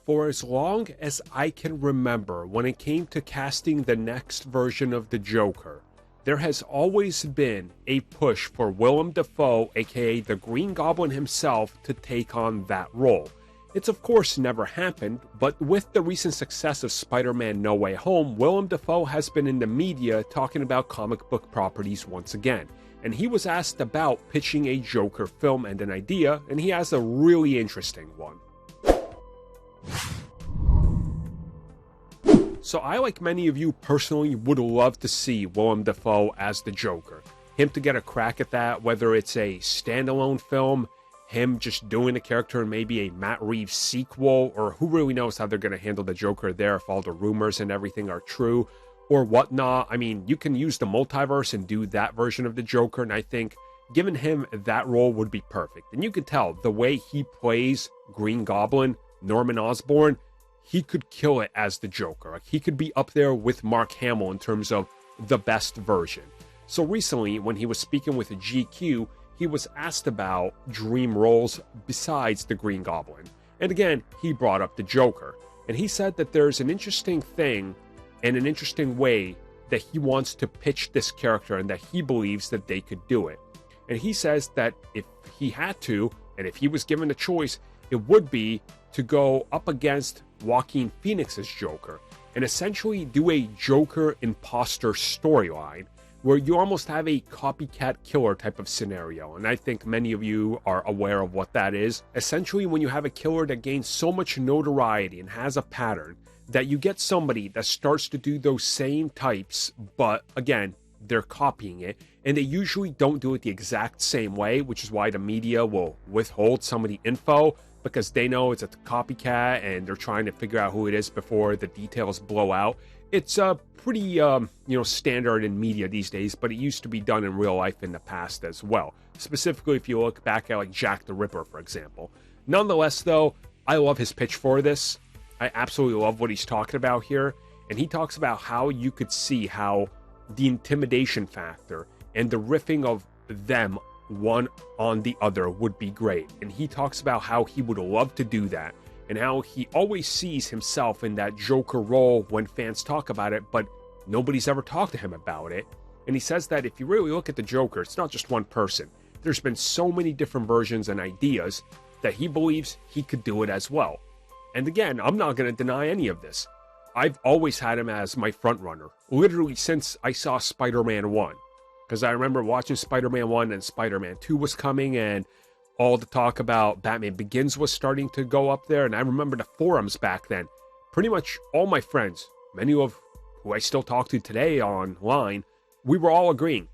For as long as I can remember, when it came to casting the next version of the Joker, there has always been a push for Willem Dafoe, aka the Green Goblin himself, to take on that role. It's of course never happened, but with the recent success of Spider-Man No Way Home, Willem Dafoe has been in the media talking about comic book properties once again. And he was asked about pitching a Joker film and an idea, and he has a really interesting one. So I, like many of you personally, would love to see Willem Dafoe as the Joker. Him to get a crack at that, whether it's a standalone film, him just doing the character in maybe a Matt Reeves sequel, or who really knows how they're going to handle the Joker there if all the rumors and everything are true, or whatnot. I mean, you can use the multiverse and do that version of the Joker, and I think giving him that role would be perfect. And you can tell, the way he plays Green Goblin, Norman Osborn, he could kill it as the Joker. Like, he could be up there with Mark Hamill in terms of the best version. So recently, when he was speaking with GQ, he was asked about dream roles besides the Green Goblin. And again, he brought up the Joker. And he said that there's an interesting thing and an interesting way that he wants to pitch this character, and that he believes that they could do it. And he says that if he had to, and if he was given a choice, it would be to go up against Joaquin Phoenix's Joker and essentially do a Joker imposter storyline where you almost have a copycat killer type of scenario. And I think many of you are aware of what that is. Essentially, when you have a killer that gains so much notoriety and has a pattern, that you get somebody that starts to do those same types, but again, they're copying it, and they usually don't do it the exact same way, which is why the media will withhold some of the info, because they know it's a copycat and they're trying to figure out who it is before the details blow out. It's pretty standard in media these days, but it used to be done in real life in the past as well. Specifically, if you look back at like Jack the Ripper, for example. Nonetheless, though, I love his pitch for this. I absolutely love what he's talking about here. And he talks about how you could see how the intimidation factor and the riffing of them one on the other would be great. And he talks about how he would love to do that, and how he always sees himself in that Joker role when fans talk about it, but nobody's ever talked to him about it. And he says that if you really look at the Joker, it's not just one person. There's been so many different versions and ideas that he believes he could do it as well. And again, I'm not going to deny any of this. I've always had him as my front runner, literally since I saw Spider-Man 1. Because I remember watching Spider-Man 1 and Spider-Man 2 was coming, and all the talk about Batman Begins was starting to go up there. And I remember the forums back then. Pretty much all my friends, many of who I still talk to today online, we were all agreeing.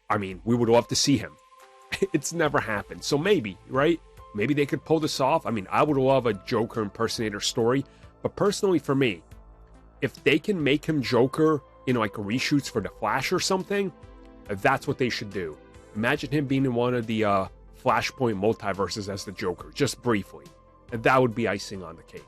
I mean, we would love to see him. It's never happened. So maybe, right? Maybe they could pull this off. I mean, I would love a Joker impersonator story. But personally for me, if they can make him Joker in like reshoots for The Flash or something, that's what they should do. Imagine him being in one of the Flashpoint multiverses as the Joker, just briefly. And that would be icing on the cake.